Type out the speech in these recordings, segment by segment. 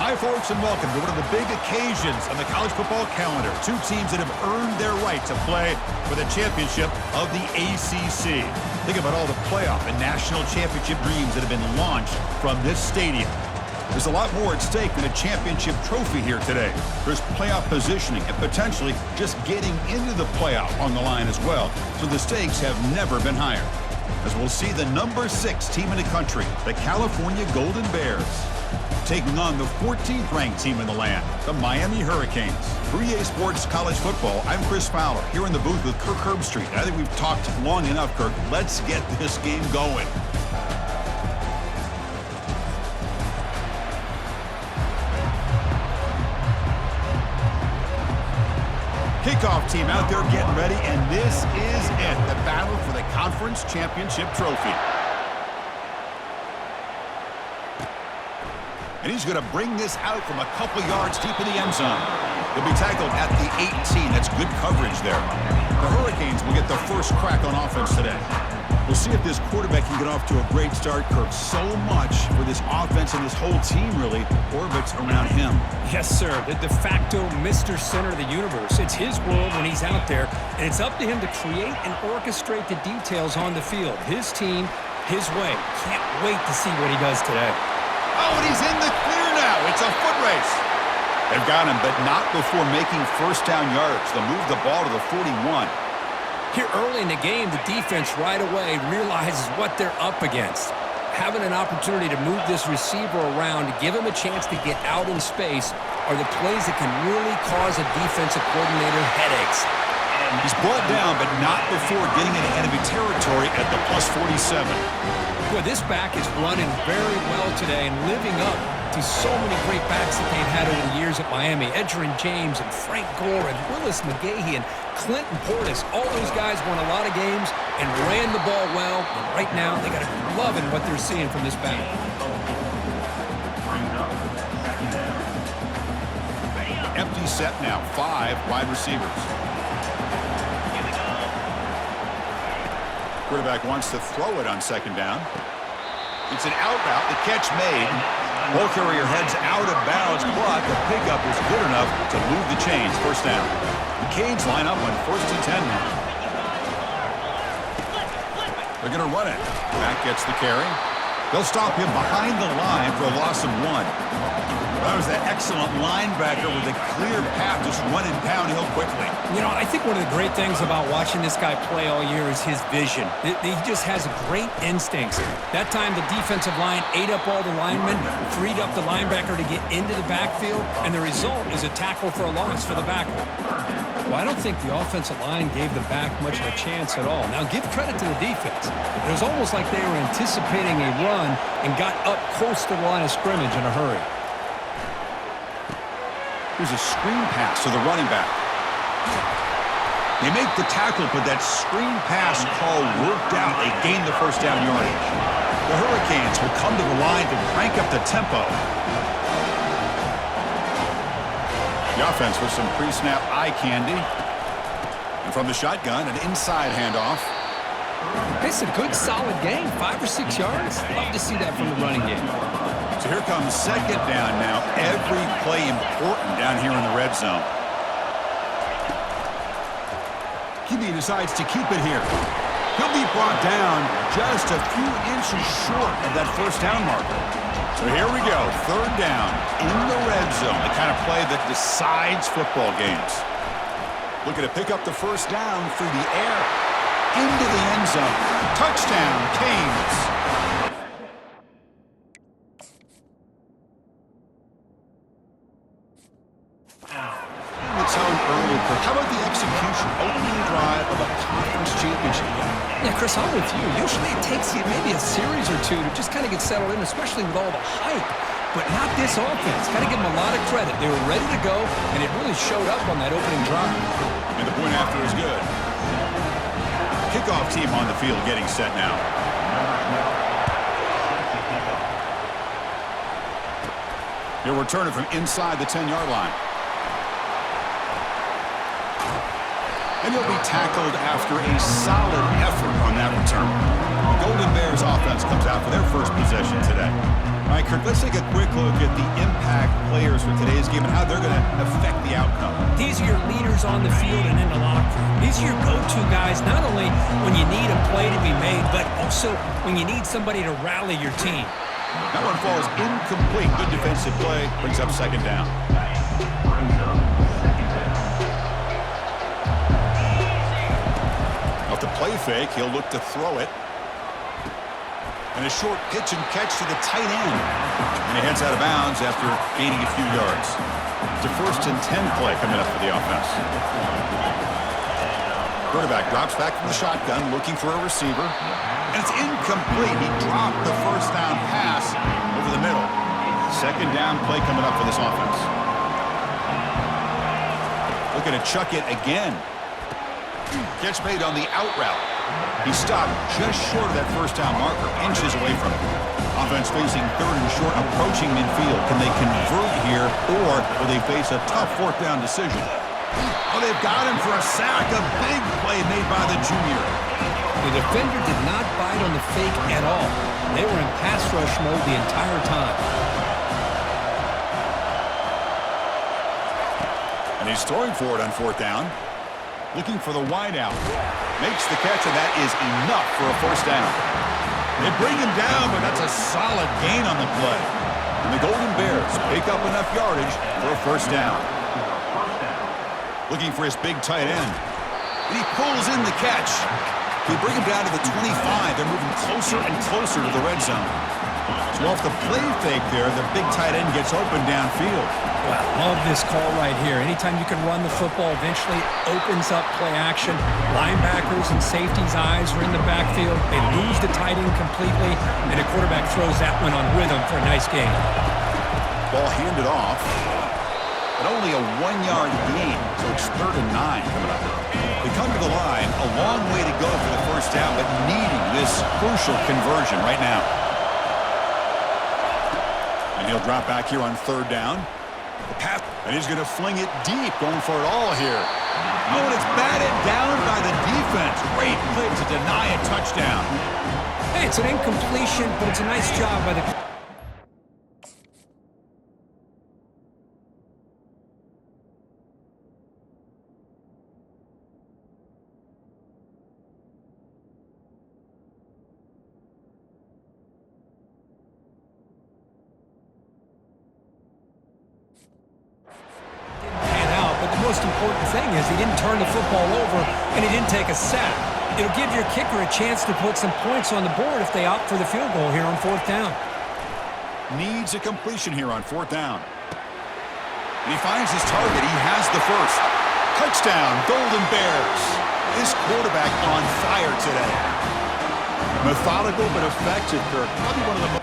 Hi, folks, and welcome to one of the big occasions on the college football calendar. Two teams that have earned their right to play for the championship of the ACC. Think about all the playoff and national championship dreams that have been launched from this stadium. There's a lot more at stake than a championship trophy here today. There's playoff positioning and potentially just getting into the playoff on the line as well. So the stakes have never been higher. As we'll see the number 6 team in the country, the California Golden Bears, taking on the 14th ranked team in the land, the Miami Hurricanes. For EA Sports College Football, I'm Chris Fowler, here in the booth with Kirk Herbstreit. I think we've talked long enough, Kirk. Let's get this game going. Kickoff team out there getting ready, and this is it, the battle for the conference championship trophy. And he's going to bring this out from a couple yards deep in the end zone. He'll be tackled at the 18. That's good coverage there. The Hurricanes will get the first crack on offense today. We'll see if this quarterback can get off to a great start, Kirk. So much for this offense and this whole team really orbits around him. Yes, sir. The de facto Mr. Center of the universe. It's his world when he's out there, and it's up to him to create and orchestrate the details on the field. His team, his way. Can't wait to see what he does today. Oh, and he's in the clear now. It's a foot race. They've got him, but not before making first down yards. They'll move the ball to the 41. Here early in the game, the defense right away realizes what they're up against. Having an opportunity to move this receiver around to give him a chance to get out in space are the plays that can really cause a defensive coordinator headaches. He's brought down, but not before getting into enemy territory at the plus 47. Boy, this back is running very well today and living up to so many great backs that they've had over the years at Miami. Edgerrin James and Frank Gore and Willis McGahee and Clinton Portis. All those guys won a lot of games and ran the ball well. And right now, they got to be loving what they're seeing from this back. Empty set now, 5 wide receivers. Quarterback wants to throw it on second down. It's an out route, the catch made. Ball carrier heads out of bounds, but the pickup is good enough to move the chains. First down. The Canes line up on 1st and 10 now. They're going to run it. Back gets the carry. They'll stop him behind the line for a loss of 1. That was that excellent linebacker with a clear path, just running downhill quickly. You know, I think one of the great things about watching this guy play all year is his vision. He just has great instincts. That time, the defensive line ate up all the linemen, freed up the linebacker to get into the backfield, and the result is a tackle for a loss for the backer. Well, I don't think the offensive line gave the back much of a chance at all. Now, give credit to the defense. It was almost like they were anticipating a run and got up close to the line of scrimmage in a hurry. Here's a screen pass to the running back. They make the tackle, but that screen pass call worked out. They gained the first down yardage. The Hurricanes will come to the line to crank up the tempo. The offense with some pre-snap eye candy. And from the shotgun, an inside handoff. It's a good, solid game. 5 or 6 yards. Love to see that from the running game. So here comes second down now. Every play important down here in the red zone. QB decides to keep it here. He'll be brought down just a few inches short of that first down marker. So here we go. 3rd down in the red zone. The kind of play that decides football games. Looking to pick up the first down through the air. Into the end zone. Touchdown, Canes. How about the execution, opening drive of a conference championship game? Yeah, Chris, I'm with you. Usually it takes you maybe a series or two to just kind of get settled in, especially with all the hype. But not this offense. Got to give them a lot of credit. They were ready to go, and it really showed up on that opening drive. And the point after is good. Kickoff team on the field getting set now. They'll return it from inside the 10-yard line. And he'll be tackled after a solid effort on that return. The Golden Bears offense comes out for their first possession today. All right, Kirk, let's take a quick look at the impact player game and how they're going to affect the outcome. These are your leaders on the field and in the locker room. These are your go-to guys, not only when you need a play to be made, but also when you need somebody to rally your team. That one falls incomplete. Good defensive play. Brings up second down. Off the play fake, he'll look to throw it. And a short pitch and catch to the tight end. And he heads out of bounds after gaining a few yards. It's a 1st and 10 play coming up for the offense. Quarterback drops back from the shotgun, looking for a receiver. And it's incomplete. He dropped the first down pass over the middle. Second down play coming up for this offense. Looking to chuck it again. Catch made on the out route. He stopped just short of that first down marker, inches away from it. Offense facing 3rd and short, approaching midfield. Can they convert here, or will they face a tough 4th down decision? Oh, they've got him for a sack. A big play made by the junior. The defender did not bite on the fake at all. They were in pass rush mode the entire time. And he's throwing for it on 4th down. Looking for the wide out. Makes the catch, and that is enough for a 1st down. They bring him down, but that's a solid gain on the play. And the Golden Bears pick up enough yardage for a 1st down. Looking for his big tight end. And he pulls in the catch. They bring him down to the 25. They're moving closer and closer to the red zone. So off the play fake there, the big tight end gets open downfield. Well, love this call right here. Anytime you can run the football, eventually it opens up play action. Linebackers and safeties' eyes are in the backfield. They lose the tight end completely, and the quarterback throws that one on rhythm for a nice gain. Ball handed off, but only a 1-yard gain, so it's 3rd and 9 coming up. They come to the line, a long way to go for the 1st down, but needing this crucial conversion right now. And he'll drop back here on 3rd down. The pass, and he's going to fling it deep, going for it all here. Oh, and it's batted down by the defense. Great play to deny a touchdown. Hey, it's an incompletion, but it's a nice job by the... most important thing is he didn't turn the football over and he didn't take a sack. It'll give your kicker a chance to put some points on the board if they opt for the field goal here on 4th down. Needs a completion here on 4th down. And he finds his target. He has the first. Touchdown, Golden Bears. This quarterback on fire today. Methodical but effective, Kirk. Probably one of the most...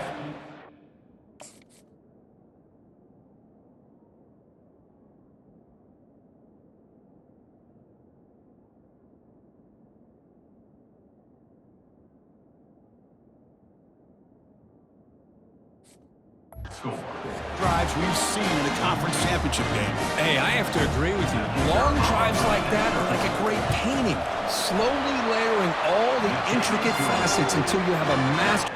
drives we've seen in the conference championship game. Hey, I have to agree with you. Long drives like that are like a great painting, slowly layering all the intricate facets until you have a master.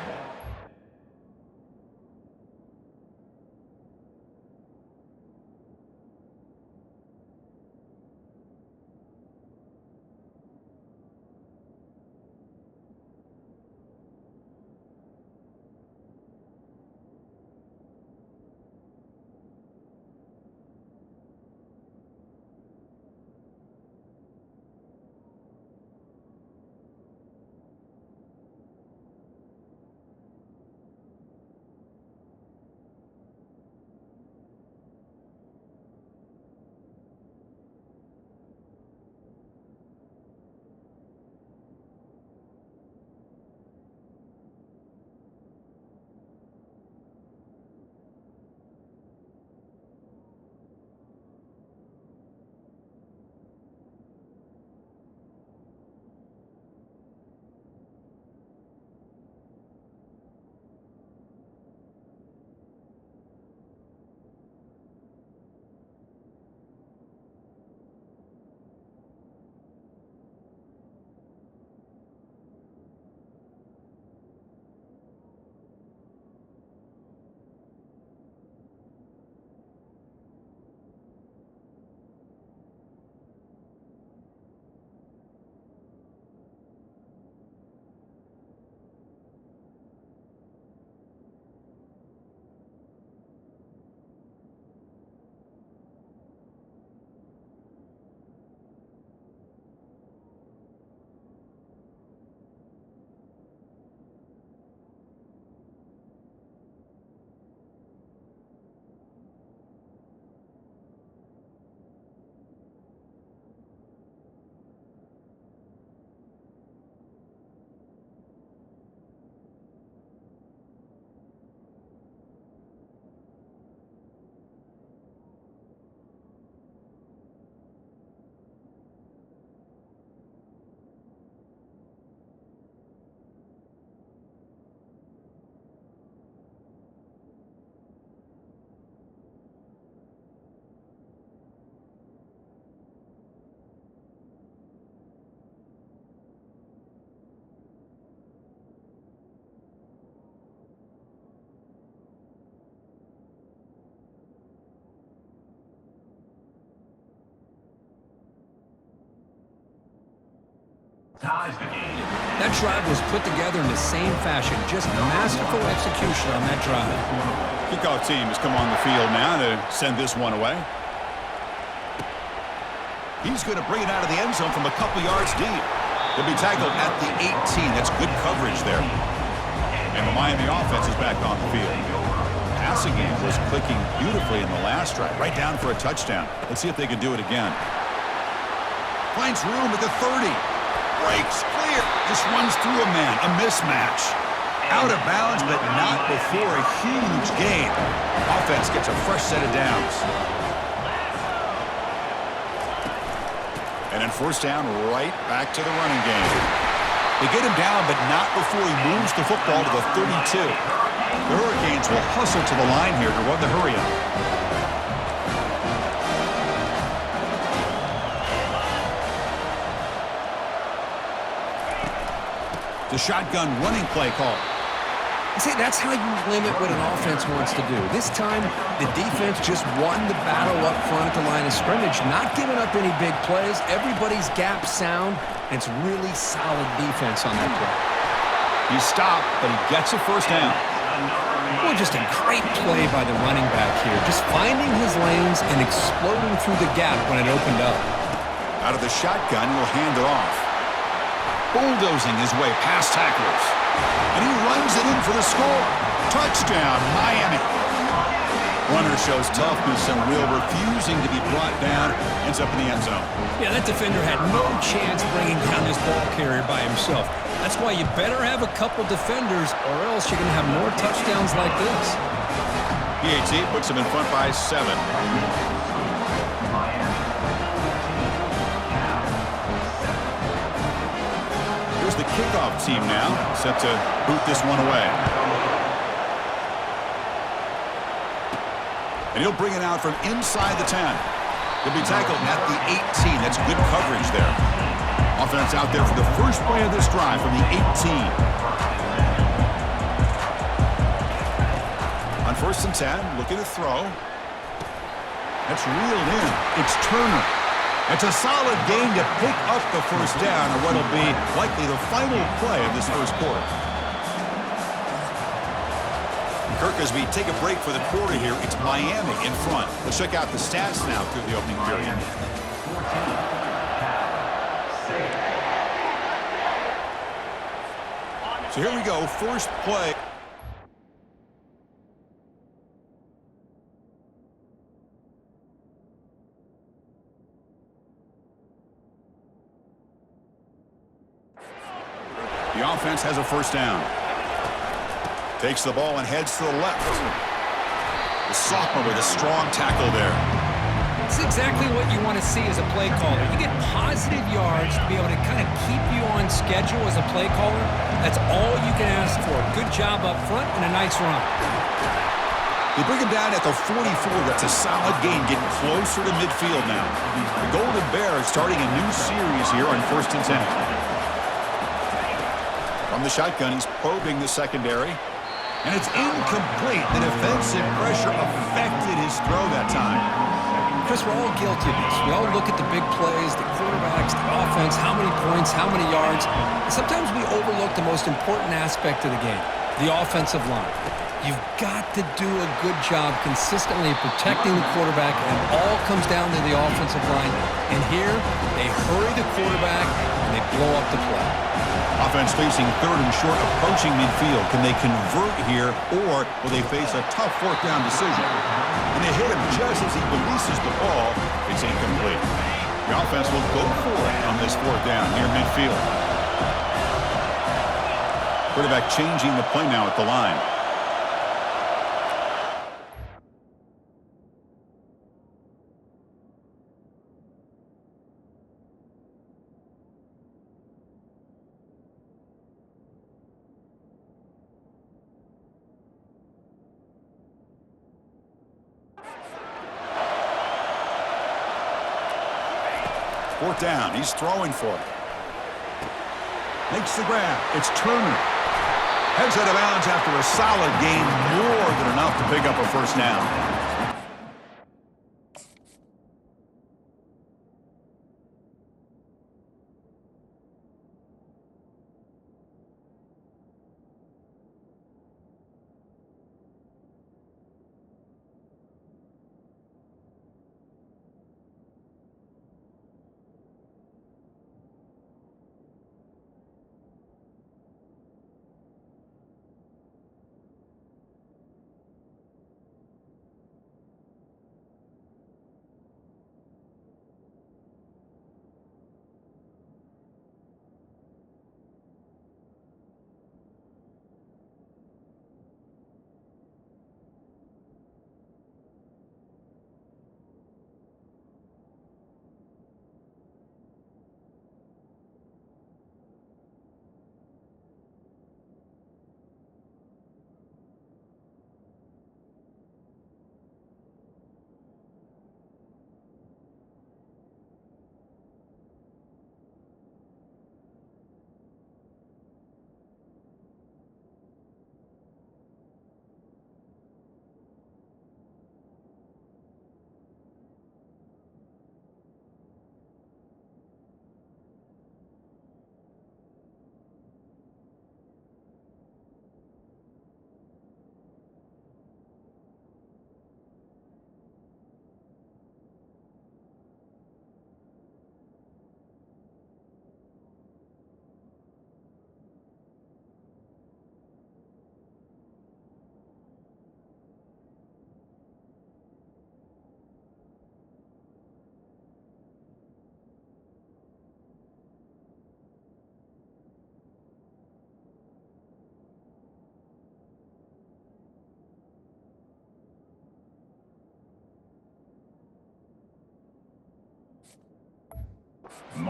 That drive was put together in the same fashion. Just masterful execution on that drive. Kickoff team has come on the field now to send this one away. He's going to bring it out of the end zone from a couple yards deep. He'll be tackled at the 18. That's good coverage there. And the Miami offense is back on the field. Passing game was clicking beautifully in the last drive, right down for a touchdown. Let's see if they can do it again. Finds room at the 30. Breaks clear. Just runs through a man. A mismatch. Out of bounds, but not before a huge gain. Offense gets a fresh set of downs. And then first down, right back to the running game. They get him down, but not before he moves the football to the 32. The Hurricanes will hustle to the line here to run the hurry up. The shotgun running play call. See, that's how you limit what an offense wants to do. This time, the defense just won the battle up front at the line of scrimmage, not giving up any big plays. Everybody's gap sound, and it's really solid defense on that play. He stopped, but he gets a first down. Well, just a great play by the running back here, just finding his lanes and exploding through the gap when it opened up. Out of the shotgun, he'll hand it off. Bulldozing his way past tacklers. And he runs it in for the score. Touchdown, Miami. Runner shows toughness and will, refusing to be brought down. Ends up in the end zone. Yeah, that defender had no chance bringing down this ball carrier by himself. That's why you better have a couple defenders, or else you're going to have more touchdowns like this. PAT puts him in front by 7. The kickoff team now set to boot this one away. And he'll bring it out from inside the 10. He'll be tackled at the 18. That's good coverage there. Offense out there for the first play of this drive from the 18. On 1st and 10, looking to throw. That's reeled in. It's Turner. It's a solid gain to pick up the first down, or what will be likely the final play of this first quarter. Kirk, as we take a break for the quarter here, it's Miami in front. Let's check out the stats now through the opening period. So here we go, first play. The offense has a first down. Takes the ball and heads to the left. The sophomore with a strong tackle there. It's exactly what you want to see as a play caller. You get positive yards to be able to kind of keep you on schedule as a play caller. That's all you can ask for. Good job up front and a nice run. They bring him down at the 44. That's a solid gain, getting closer to midfield now. The Golden Bears starting a new series here on 1st and 10. From the shotgun, he's probing the secondary. And it's incomplete. The defensive pressure affected his throw that time. Chris, we're all guilty of this. We all look at the big plays, the quarterbacks, the offense, how many points, how many yards. And sometimes we overlook the most important aspect of the game, the offensive line. You've got to do a good job consistently protecting the quarterback, and it all comes down to the offensive line. And here, they hurry the quarterback, and they blow up the play. Offense facing 3rd and short, approaching midfield. Can they convert here, or will they face a tough 4th down decision? And they hit him just as he releases the ball. It's incomplete. The offense will go for it on this 4th down near midfield. Quarterback changing the play now at the line. Fourth down. He's throwing for it. Makes the grab. It's Turner. Heads out of bounds after a solid gain, more than enough to pick up a first down.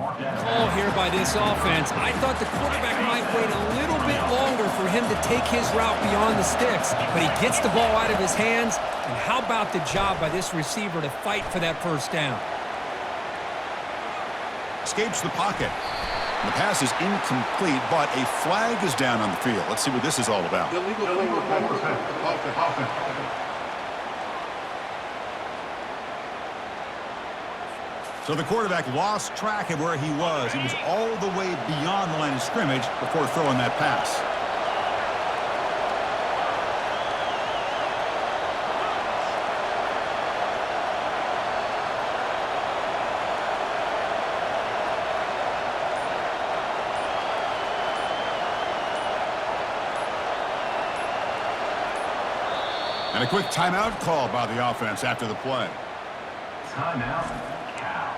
Call here by this offense. I thought the quarterback might wait a little bit longer for him to take his route beyond the sticks, but he gets the ball out of his hands, and how about the job by this receiver to fight for that first down? Escapes the pocket. The pass is incomplete, but a flag is down on the field. Let's see what this is all about. So the quarterback lost track of where he was. He was all the way beyond the line of scrimmage before throwing that pass. And a quick timeout call by the offense after the play. Timeout, Cal.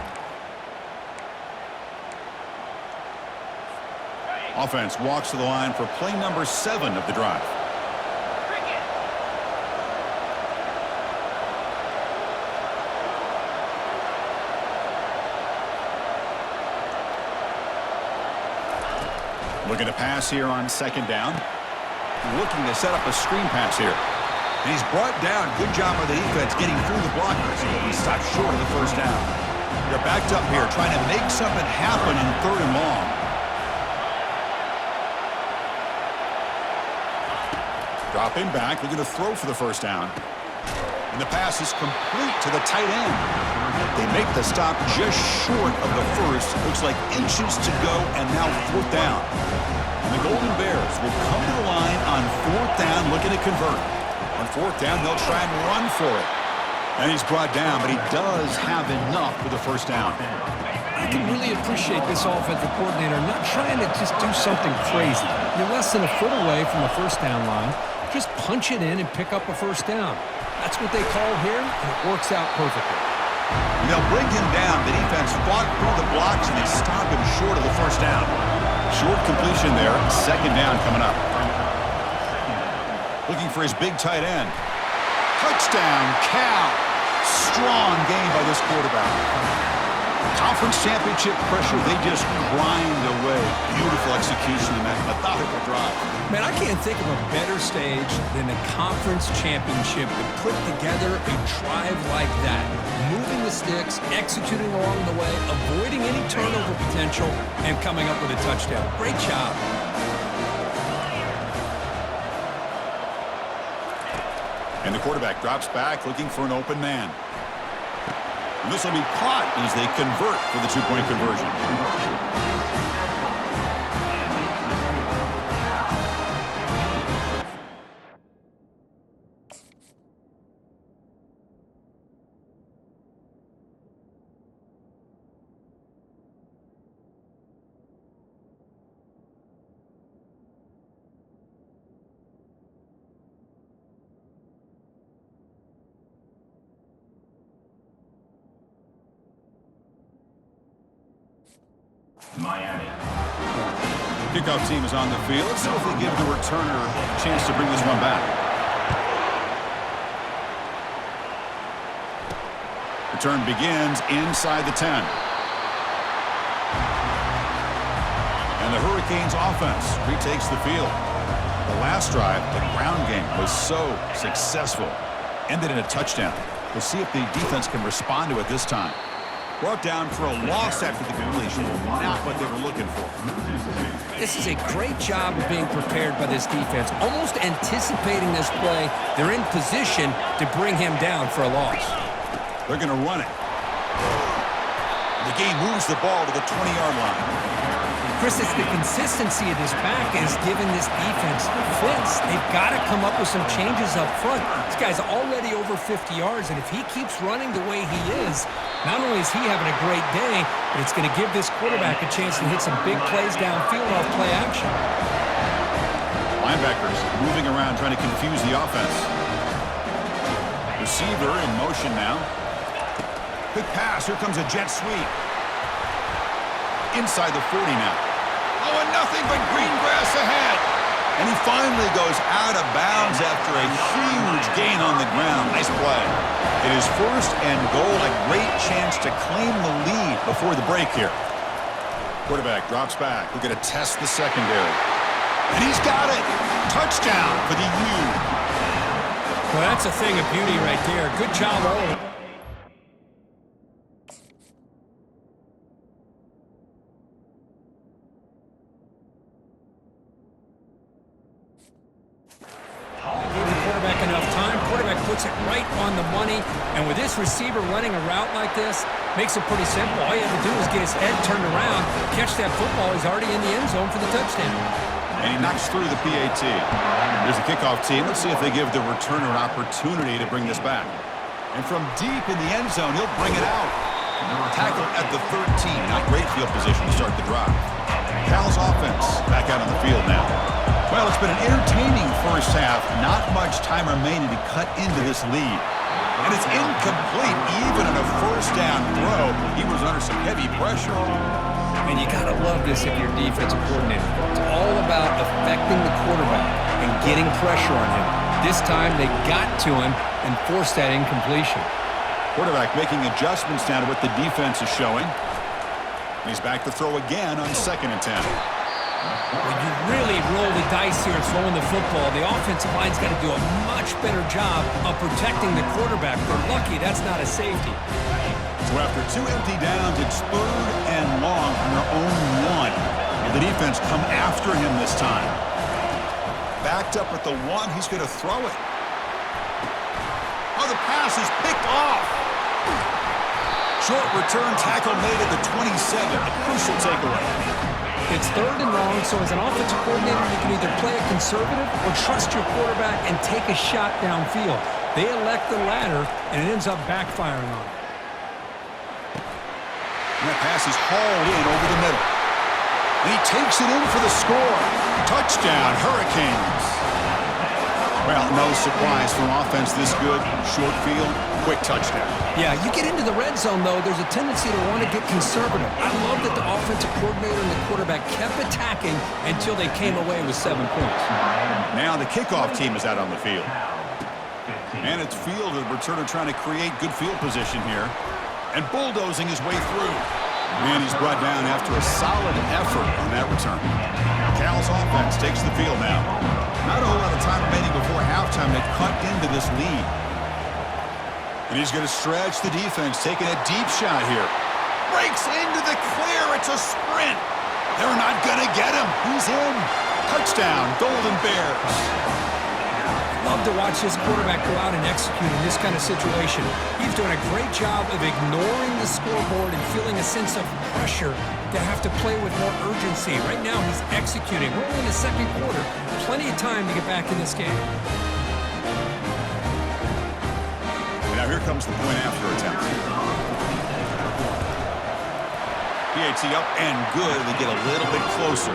Offense walks to the line for play number 7 of the drive. Looking to pass here on second down. Looking to set up a screen pass here. And he's brought down. Good job by the defense getting through the blockers. He stopped short of the first down. They're backed up here trying to make something happen in 3rd and long. Dropping back, looking to throw for the first down. And the pass is complete to the tight end. They make the stop just short of the first. Looks like inches to go, and now 4th down. And the Golden Bears will come to the line on 4th down, looking to convert. On 4th down, they'll try and run for it. And he's brought down, but he does have enough for the first down. I can really appreciate this offensive coordinator not trying to just do something crazy. You're less than a foot away from the first down line. Just punch it in and pick up a first down. That's what they call here, and it works out perfectly. And they'll bring him down. The defense fought through the blocks, and they stop him short of the first down. Short completion there. 2nd down coming up. Looking for his big tight end. Touchdown, Cal. Strong game by this quarterback. Conference championship pressure, they just grind away. Beautiful execution in that methodical drive. Man, I can't think of a better stage than the conference championship to put together a drive like that. Moving the sticks, executing along the way, avoiding any turnover potential, and coming up with a touchdown. Great job. And the quarterback drops back, looking for an open man. And this will be caught as they convert for the 2-point conversion. Miami. Kickoff team is on the field. Let's see if we give the returner a chance to bring this one back. Return begins inside the 10. And the Hurricanes offense retakes the field. The last drive, the ground game, was so successful. Ended in a touchdown. We'll see if the defense can respond to it this time. Brought down for a loss after the completion. Not what they were looking for. This is a great job of being prepared by this defense. Almost anticipating this play, they're in position to bring him down for a loss. They're going to run it. The game moves the ball to the 20-yard line. Chris, it's the consistency of this back is giving this defense fits. They've got to come up with some changes up front. This guy's already over 50 yards, and if he keeps running the way he is, not only is he having a great day, but it's going to give this quarterback a chance to hit some big plays downfield off play action. Linebackers moving around trying to confuse the offense. Receiver in motion now. Quick pass. Here comes a jet sweep. Inside the 40 now. Oh, and nothing but green grass ahead. And he finally goes out of bounds after a huge gain on the ground. Nice play. It is 1st and goal. A great chance to claim the lead before the break here. Quarterback drops back. We're going to test the secondary. And he's got it. Touchdown for the U. Well, that's a thing of beauty right there. Good job all. Puts it right on the money, and with this receiver running a route like this, makes it pretty simple. All you have to do is get his head turned around, catch that football. He's already in the end zone for the touchdown. And he knocks through the PAT. Here's the kickoff team. Let's see if they give the returner an opportunity to bring this back. And from deep in the end zone, he'll bring it out. Tackle at the 13. Not great field position to start the drive. Cal's offense back out on the field now. Well, it's been an entertaining first half. Not much time remaining to cut into this lead. And it's incomplete. Even on a first down throw, he was under some heavy pressure. And you got to love this if you're defensive coordinator. It's all about affecting the quarterback and getting pressure on him. This time they got to him and forced that incompletion. Quarterback making adjustments now to what the defense is showing. He's back to throw again on 2nd and 10. When you really roll the dice here throwing the football, the offensive line's got to do a much better job of protecting the quarterback. They're lucky that's not a safety. So after 2 empty downs, it's 3rd and long from their own 1. Will the defense come after him this time? Backed up at the 1, he's going to throw it. Oh, the pass is picked off. Short return tackle made at the 27, a crucial takeaway. It's 3rd and long, so as an offensive coordinator, you can either play it conservative or trust your quarterback and take a shot downfield. They elect the latter, and it ends up backfiring on them. And that pass is hauled in over the middle. And he takes it in for the score. Touchdown, Hurricanes. Well, no surprise from offense this good. Short field, quick touchdown. Yeah, you get into the red zone, though, there's a tendency to want to get conservative. I love that the offensive coordinator and the quarterback kept attacking until they came away with 7 points. Now the kickoff team is out on the field. And it's field, the returner trying to create good field position here. And bulldozing his way through. And he's brought down after a solid effort on that return. Cal's offense takes the field now. Not a whole lot of time remaining before halftime to cut into this lead. And he's going to stretch the defense, taking a deep shot here. Breaks into the clear. It's a sprint. They're not going to get him. He's in. Touchdown, Golden Bears. Love to watch this quarterback go out and execute in this kind of situation. He's doing a great job of ignoring the scoreboard and feeling a sense of pressure to have to play with more urgency. Right now, he's executing. We're only in the 2nd quarter. Plenty of time to get back in this game. And now here comes the point after attempt. PAT up and good. They get a little bit closer.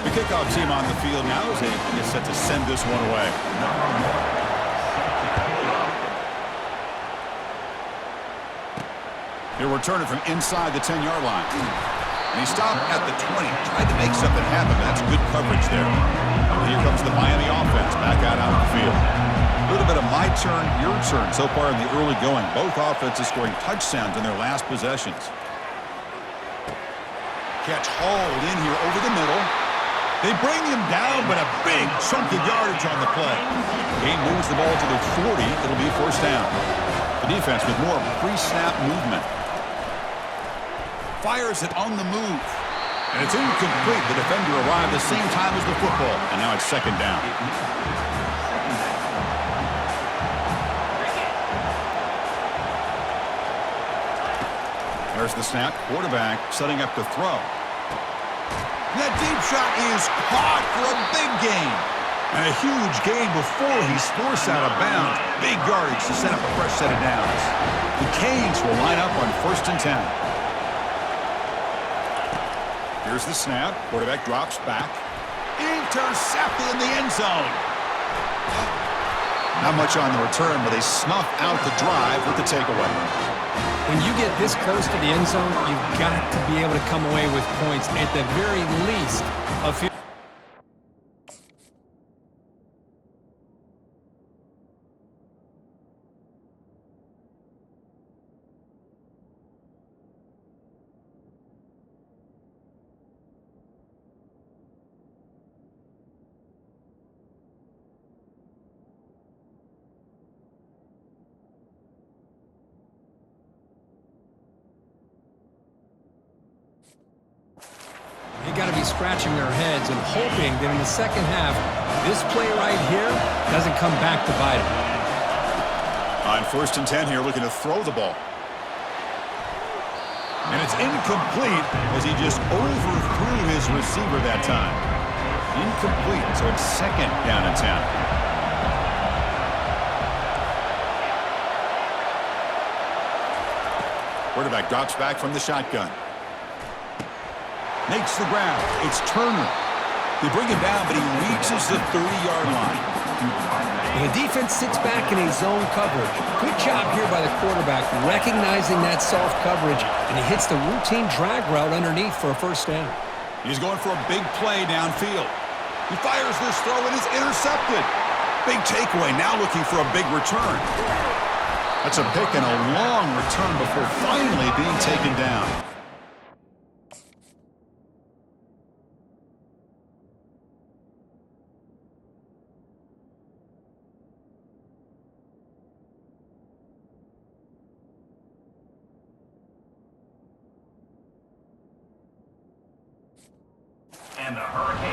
The kickoff team on the field now as they get set to send this one away. He'll return it from inside the 10-yard line. And he stopped at the 20. Tried to make something happen. That's good coverage there. And here comes the Miami offense back out on the field. A little bit of my turn, your turn so far in the early going. Both offenses scoring touchdowns in their last possessions. Catch hauled in here over the middle. They bring him down, but a big chunk of yardage on the play. He moves the ball to the 40. It'll be 1st down. The defense with more pre-snap movement. Fires it on the move. And it's incomplete. The defender arrived the same time as the football. And now it's 2nd down. There's the snap. Quarterback setting up to throw. That deep shot is caught for a big gain. And a huge gain before he's forced out of bounds. Big yardage to set up a fresh set of downs. The Canes will line up on 1st and 10. Here's the snap. Quarterback drops back. Intercepted in the end zone. Not much on the return, but they snuff out the drive with the takeaway. When you get this close to the end zone, you've got to be able to come away with points, at the very least a few. scratching their heads and hoping that in the second half, this play right here doesn't come back to bite them. On 1st and 10 here, looking to throw the ball. And it's incomplete as he just overthrew his receiver that time. Incomplete, so it's 2nd down and 10. Quarterback drops back from the shotgun. Makes the grab. It's Turner. They bring him down, but he reaches the 30-yard line. And the defense sits back in a zone coverage. Good job here by the quarterback recognizing that soft coverage, and he hits the routine drag route underneath for a 1st down. He's going for a big play downfield. He fires this throw and is intercepted. Big takeaway, now looking for a big return. That's a pick and a long return before finally being taken down.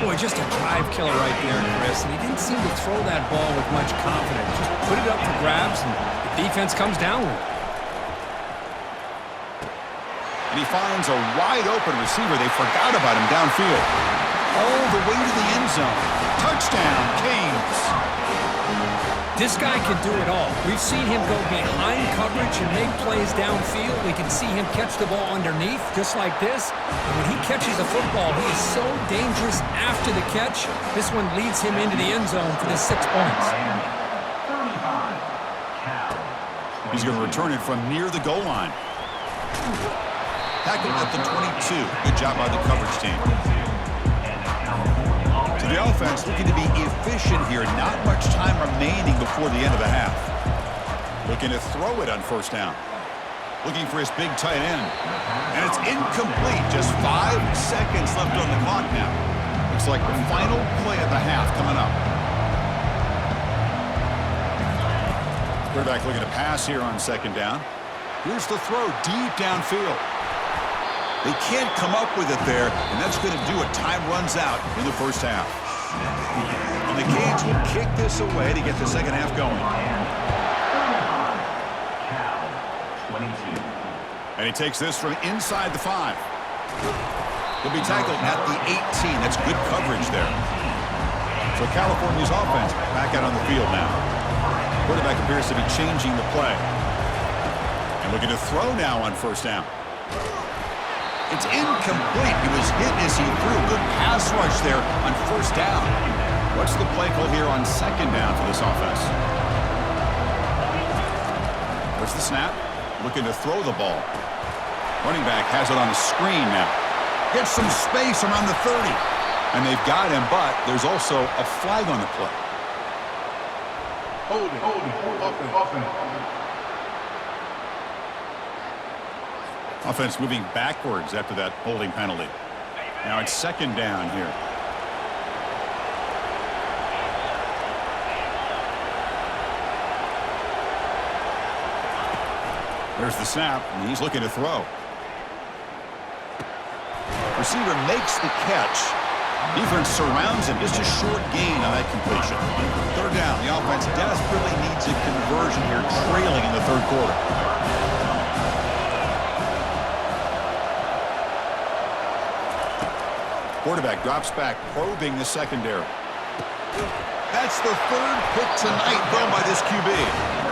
Boy, just a drive killer right there, Chris. And he didn't seem to throw that ball with much confidence. Just put it up for grabs, and the defense comes down with it. And he finds a wide-open receiver. They forgot about him downfield. All the way to the end zone. Touchdown, Canes. This guy can do it all. We've seen him go behind coverage and make plays downfield. We can see him catch the ball underneath, just like this. And when he catches a football, he is so dangerous after the catch. This one leads him into the end zone for the 6 points. He's going to return it from near the goal line. Tackled at the 22. Good job by the coverage team. So the offense looking to be efficient here. Not much time remaining before the end of the half. Looking to throw it on 1st down. Looking for his big tight end. And it's incomplete. Just 5 seconds left on the clock now. Looks like the final play of the half coming up. Quarterback looking to pass here on 2nd down. Here's the throw deep downfield. They can't come up with it there, and that's going to do it. Time runs out in the 1st half. And the Canes will kick this away to get the 2nd half going. And he takes this from inside the 5. He'll be tackled at the 18. That's good coverage there. So California's offense back out on the field now. Quarterback appears to be changing the play. And looking to throw now on 1st down. It's incomplete. He was hit as he threw. Good pass rush there on 1st down. What's the play call here on 2nd down for this offense? There's the snap. Looking to throw the ball. Running back has it on the screen now. Gets some space around the 30. And they've got him, but there's also a flag on the play. Holding. Offense moving backwards after that holding penalty. Now it's 2nd down here. There's the snap, and he's looking to throw. Receiver makes the catch. Defense surrounds him. Just a short gain on that completion. 3rd down. The offense desperately needs a conversion here, trailing in the 3rd quarter. Quarterback drops back, probing the secondary. That's the 3rd pick tonight thrown by this QB.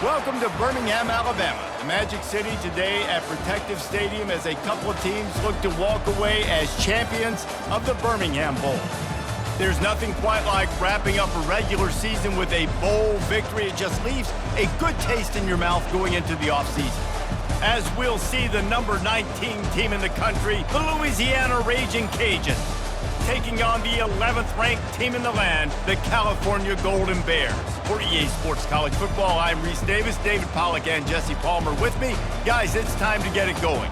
Welcome to Birmingham, Alabama, the Magic City today at Protective Stadium as a couple of teams look to walk away as champions of the Birmingham Bowl. There's nothing quite like wrapping up a regular season with a bowl victory. It just leaves a good taste in your mouth going into the offseason. As we'll see the number 19 team in the country, the Louisiana Raging Cajuns, taking on the 11th ranked team in the land, the California Golden Bears. For EA Sports College Football, I'm Reese Davis, David Pollack and Jesse Palmer with me. Guys, it's time to get it going.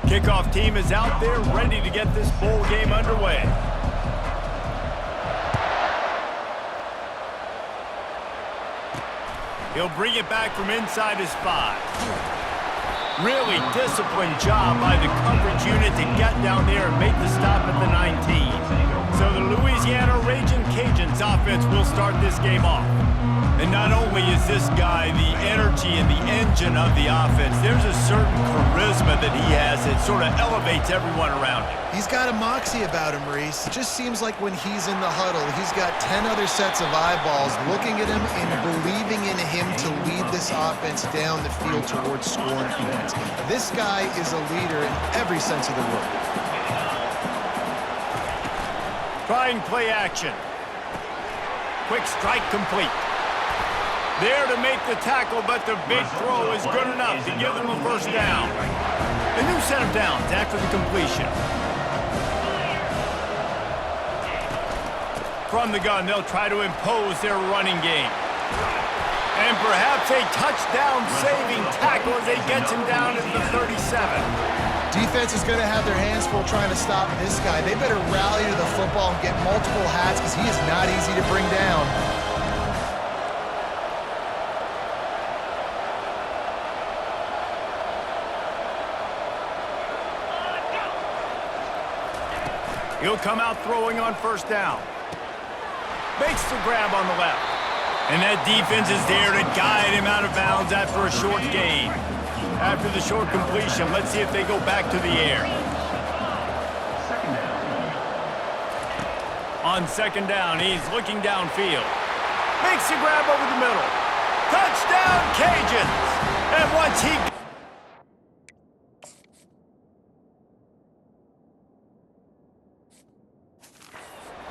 Kickoff team is out there ready to get this bowl game underway. He'll bring it back from inside his 5. Really disciplined job by the coverage unit to get down there and make the stop at the 19. So the Louisiana Raging Cajuns offense will start this game off. And not only is this guy the energy and the engine of the offense, there's a certain charisma that he has that sort of elevates everyone around him. He's got a moxie about him, Reese. It just seems like when he's in the huddle, he's got 10 other sets of eyeballs looking at him and believing in him to lead this offense down the field towards scoring points. This guy is a leader in every sense of the word. Trying play action. Quick strike complete. There to make the tackle, but the big throw is good enough to give them a first down. A new set of downs after the completion. From the gun, they'll try to impose their running game. And perhaps a touchdown-saving tackle as they get him down at the 37. Defense is going to have their hands full trying to stop this guy. They better rally to the football and get multiple hats because he is not easy to bring down. He'll come out throwing on first down. Makes the grab on the left. And that defense is there to guide him out of bounds after a short gain. After the short completion, let's see if they go back to the air. On second down, he's looking downfield. Makes the grab over the middle. Touchdown, Cajuns! And once he...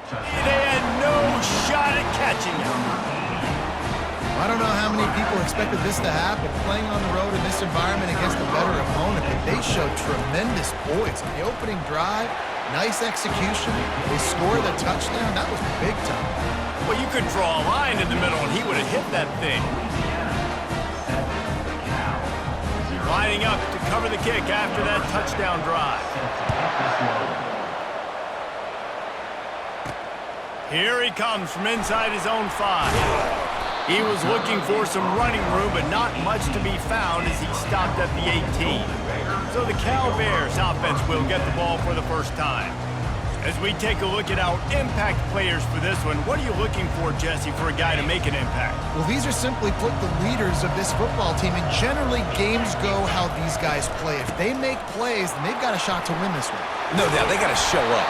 They had no shot at catching him. I don't know how many people expected this to happen, playing on the road in this environment against a better opponent, but they showed tremendous poise. On the opening drive, nice execution. They scored the touchdown. That was big time. Well, you could draw a line in the middle, and he would have hit that thing. Lining up to cover the kick after that touchdown drive. Here he comes from inside his own 5. He was looking for some running room, but not much to be found as he stopped at the 18. So the Cal Bears offense will get the ball for the first time. As we take a look at our impact players for this one, what are you looking for, Jesse, for a guy to make an impact? Well, these are simply put the leaders of this football team, and generally games go how these guys play. If they make plays, then they've got a shot to win this one. No doubt, they got to show up.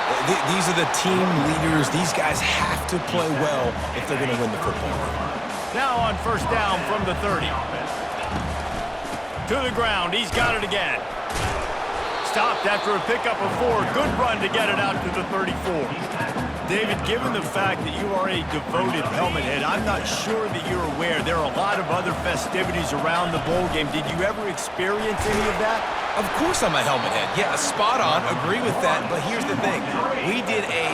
These are the team leaders. These guys have to play well if they're going to win the football game. Now on first down from the 30. To the ground, he's got it again. Stopped after a pickup of 4. Good run to get it out to the 34. David, given the fact that you are a devoted helmet head, I'm not sure that you're aware there are a lot of other festivities around the bowl game. Did you ever experience any of that? Of course I'm a helmet head. Yeah, spot on. Agree with that. But here's the thing. We did a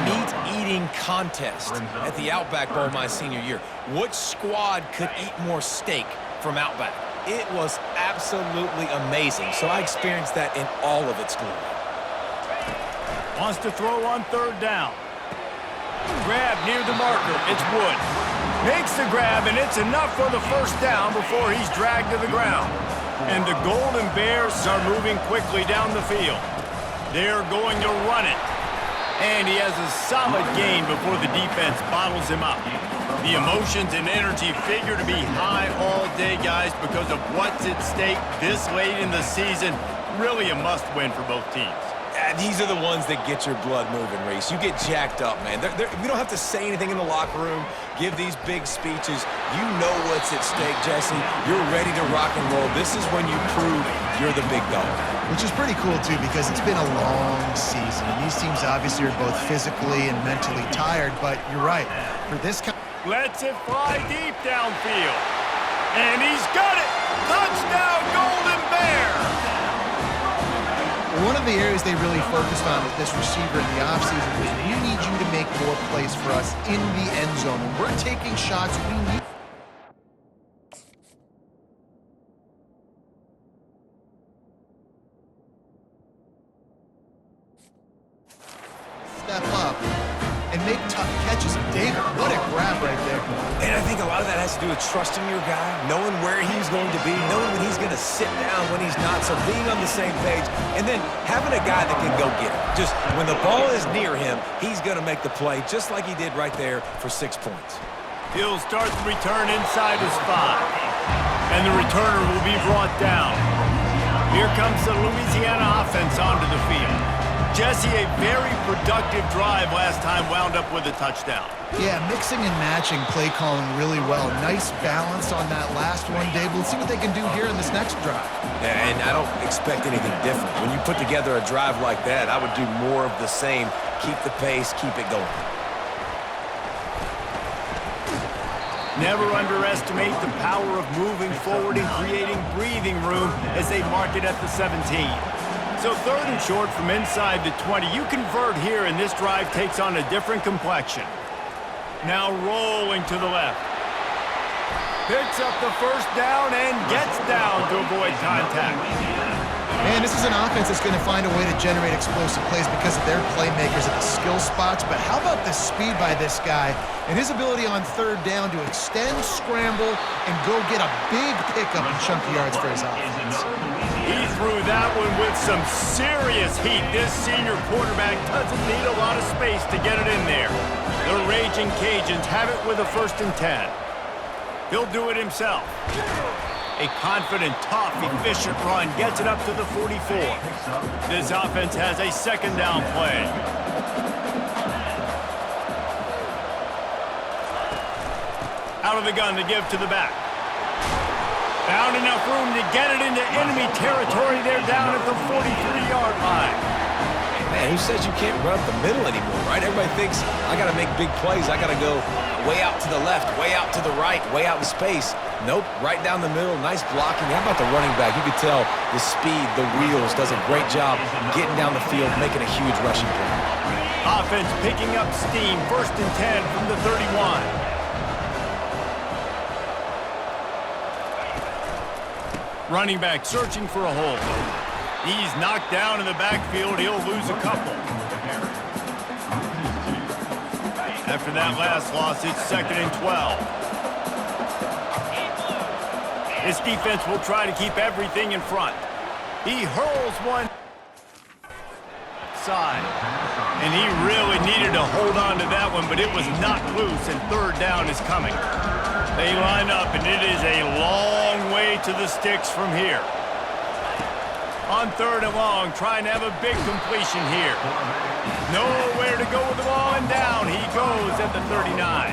meat-eating contest at the Outback Bowl my senior year. Which squad could eat more steak from Outback? It was absolutely amazing. So I experienced that in all of its glory. Wants to throw on third down. Grab near the marker. It's Wood. Makes the grab, and it's enough for the first down before he's dragged to the ground. And the Golden Bears are moving quickly down the field. They're going to run it. And he has a solid gain before the defense bottles him up. The emotions and energy figure to be high all day, guys, because of what's at stake this late in the season. Really a must-win for both teams. These are the ones that get your blood moving, Reese. You get jacked up, man. We don't have to say anything in the locker room, give these big speeches. You know what's at stake, Jesse. You're ready to rock and roll. This is when you prove you're the big dog. Which is pretty cool, too, because it's been a long season. And these teams obviously are both physically and mentally tired, but you're right. For this kind Lets it fly deep downfield. And he's got it! Touchdown, Golden Bears! One of the areas they really focused on with this receiver in the offseason was we need you to make more plays for us in the end zone. When we're taking shots, we need step up and make tough catches. David, what a grab right there. And I think a lot of that has to do with trusting your guy, knowing where he's going to be, knowing when he's going to sit down, when he's not, so being on the same page, and then having a guy that can go get it. Just when the ball is near him, he's going to make the play, just like he did right there for 6 points. He'll start the return inside his 5. And the returner will be brought down. Here comes the Louisiana offense onto the field. Jesse, a very productive drive last time, wound up with a touchdown. Yeah, mixing and matching play calling really well. Nice balance on that last one, Dave. Let's see what they can do here in this next drive. Yeah, and I don't expect anything different. When you put together a drive like that, I would do more of the same. Keep the pace, keep it going. Never underestimate the power of moving forward and creating breathing room as they mark it at the 17. So 3rd and short from inside the 20. You convert here, and this drive takes on a different complexion. Now rolling to the left. Picks up the first down and gets down to avoid contact. Man, this is an offense that's going to find a way to generate explosive plays because of their playmakers at the skill spots. But how about the speed by this guy and his ability on 3rd down to extend, scramble, and go get a big pickup and chunky yards for his offense? He threw that one with some serious heat. This senior quarterback doesn't need a lot of space to get it in there. The Raging Cajuns have it with a 1st and 10. He'll do it himself. A confident, tough, efficient run gets it up to the 44. This offense has a 2nd down play. Out of the gun to give to the back. Found enough room to get it into enemy territory. They're down at the 43-yard line. Man, who says you can't run up the middle anymore, right? Everybody thinks, I got to make big plays. I got to go way out to the left, way out to the right, way out in space. Nope, right down the middle, nice blocking. How about the running back? You could tell the speed, the wheels, does a great job getting down the field, making a huge rushing play. Offense picking up steam, 1st and 10 from the 31. Running back searching for a hole. He's knocked down in the backfield. He'll lose a couple. After that last loss, it's 2nd and 12. This defense will try to keep everything in front. He hurls one side. And he really needed to hold on to that one, but it was knocked loose, and 3rd down is coming. They line up, and it is a long way to the sticks from here. On 3rd and long, trying to have a big completion here. Nowhere to go with the ball, and down he goes at the 39.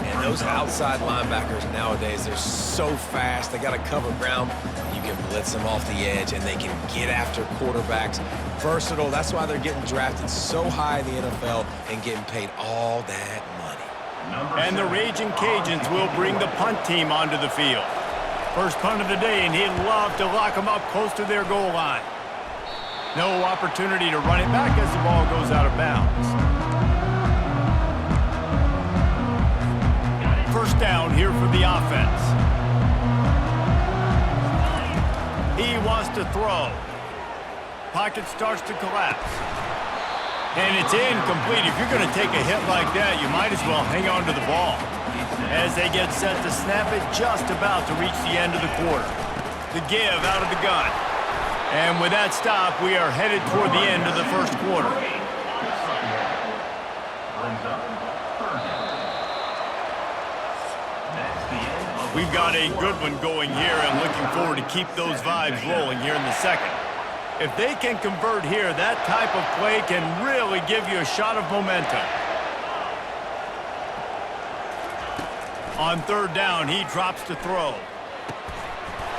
And those outside linebackers nowadays, they're so fast. They got to cover ground. You can blitz them off the edge, and they can get after quarterbacks. Versatile. That's why they're getting drafted so high in the NFL and getting paid all that money. And the Raging Cajuns will bring the punt team onto the field. First punt of the day, and he'd love to lock them up close to their goal line. No opportunity to run it back as the ball goes out of bounds. First down here for the offense. He wants to throw. Pocket starts to collapse. And it's incomplete. If you're going to take a hit like that, you might as well hang on to the ball. As they get set to snap it, just about to reach the end of the quarter. The give out of the gun. And with that stop, we are headed toward the end of the first quarter. We've got a good one going here and looking forward to keep those vibes rolling here in the second. If they can convert here, that type of play can really give you a shot of momentum. On third down, he drops to throw.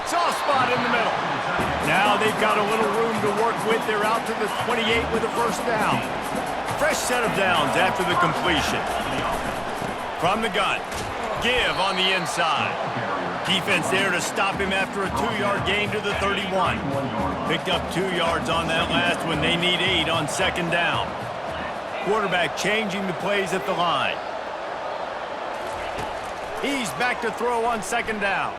Soft spot in the middle. Now they've got a little room to work with. They're out to the 28 with a first down. Fresh set of downs after the completion. From the gun, give on the inside. Defense there to stop him after a 2-yard gain to the 31. Picked up 2 yards on that last one. They need 8 on second down. Quarterback changing the plays at the line. He's back to throw on second down.